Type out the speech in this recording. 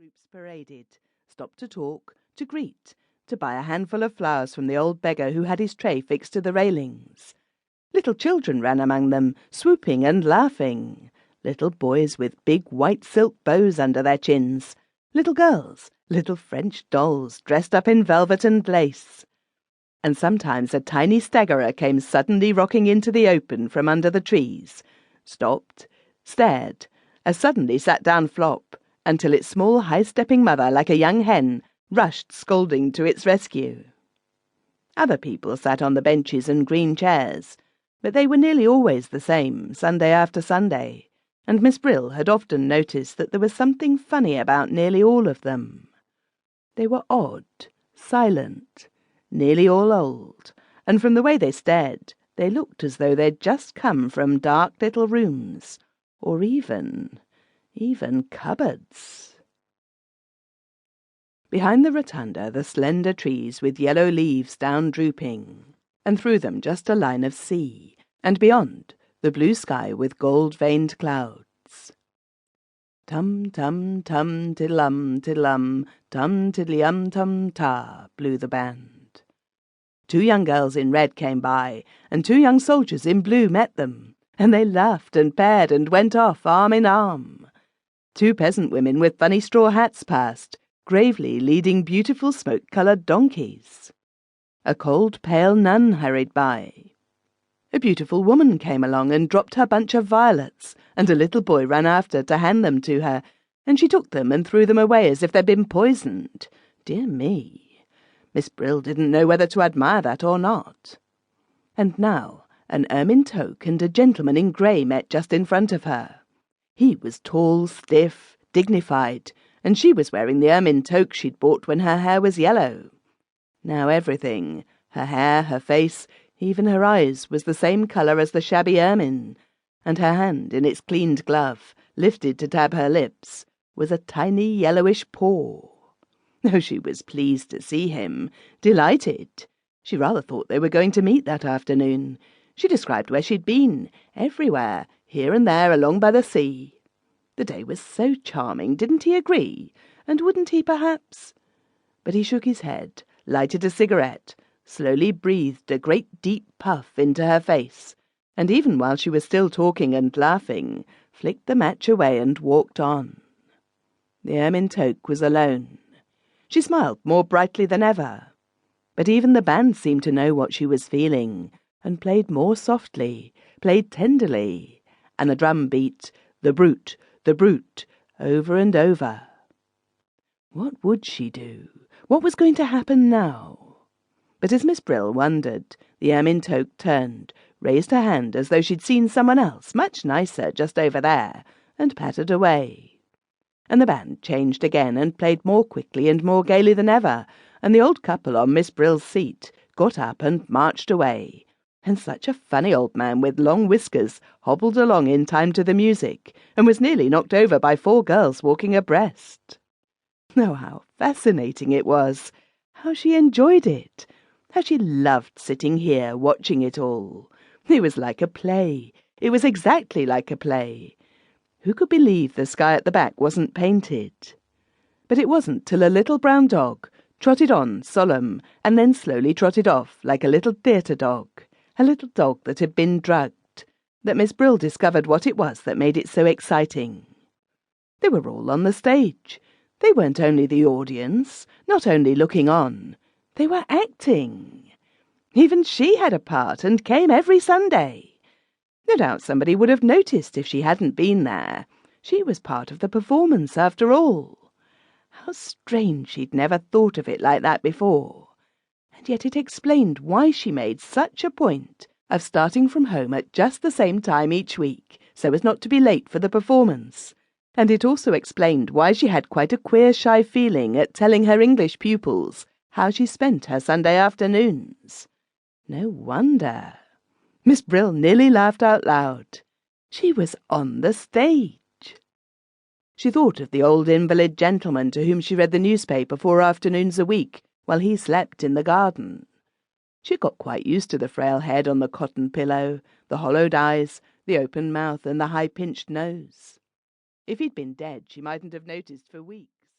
groups paraded, stopped to talk, to greet, to buy a handful of flowers from the old beggar who had his tray fixed to the railings. Little children ran among them, swooping and laughing. Little boys with big white silk bows under their chins. Little girls, little French dolls dressed up in velvet and lace. And sometimes a tiny staggerer came suddenly rocking into the open from under the trees, stopped, stared, as suddenly sat down flop, until its small high-stepping mother, like a young hen, rushed scolding to its rescue. Other people sat on the benches and green chairs, but they were nearly always the same, Sunday after Sunday, and Miss Brill had often noticed that there was something funny about nearly all of them. They were odd, silent, nearly all old, and from the way they stared, they looked as though they'd just come from dark little rooms, or even cupboards. Behind the rotunda, the slender trees with yellow leaves down drooping, and through them just a line of sea, and beyond, the blue sky with gold-veined clouds. Tum tum tum tiddlum tiddlum, tum tiddly tum ta, blew the band. 2 young girls in red came by, and 2 young soldiers in blue met them, and they laughed and paired and went off arm in arm. 2 peasant women with funny straw hats passed, gravely leading beautiful smoke-coloured donkeys. A cold, pale nun hurried by. A beautiful woman came along and dropped her bunch of violets, and a little boy ran after to hand them to her, and she took them and threw them away as if they'd been poisoned. Dear me! Miss Brill didn't know whether to admire that or not. And now an ermine toque and a gentleman in grey met just in front of her. He was tall, stiff, dignified, and she was wearing the ermine toque she'd bought when her hair was yellow. Now everything, her hair, her face, even her eyes, was the same colour as the shabby ermine, and her hand, in its cleaned glove, lifted to dab her lips, was a tiny yellowish paw. Oh, she was pleased to see him, delighted. She rather thought they were going to meet that afternoon. She described where she'd been, everywhere, here and there along by the sea. The day was so charming, didn't he agree? And wouldn't he, perhaps? But he shook his head, lighted a cigarette, slowly breathed a great deep puff into her face, and even while she was still talking and laughing, flicked the match away and walked on. The ermine toque was alone. She smiled more brightly than ever. But even the band seemed to know what she was feeling, and played more softly, played tenderly, and the drum beat, the brute, over and over. What would she do? What was going to happen now? But as Miss Brill wondered, the ermine toque turned, raised her hand as though she'd seen someone else, much nicer, just over there, and pattered away. And the band changed again and played more quickly and more gaily than ever, and the old couple on Miss Brill's seat got up and marched away, and such a funny old man with long whiskers hobbled along in time to the music, and was nearly knocked over by 4 girls walking abreast. Oh, how fascinating it was! How she enjoyed it! How she loved sitting here, watching it all! It was like a play. It was exactly like a play. Who could believe the sky at the back wasn't painted? But it wasn't till a little brown dog trotted on solemn, and then slowly trotted off like a little theatre dog, a little dog that had been drugged, that Miss Brill discovered what it was that made it so exciting. They were all on the stage. They weren't only the audience, not only looking on. They were acting. Even she had a part and came every Sunday. No doubt somebody would have noticed if she hadn't been there. She was part of the performance after all. How strange she'd never thought of it like that before. And yet it explained why she made such a point of starting from home at just the same time each week, so as not to be late for the performance. And it also explained why she had quite a queer shy feeling at telling her English pupils how she spent her Sunday afternoons. No wonder. Miss Brill nearly laughed out loud. She was on the stage. She thought of the old invalid gentleman to whom she read the newspaper 4 afternoons a week while he slept in the garden. She got quite used to the frail head on the cotton pillow, the hollowed eyes, the open mouth, and the high-pinched nose. If he'd been dead, she mightn't have noticed for weeks.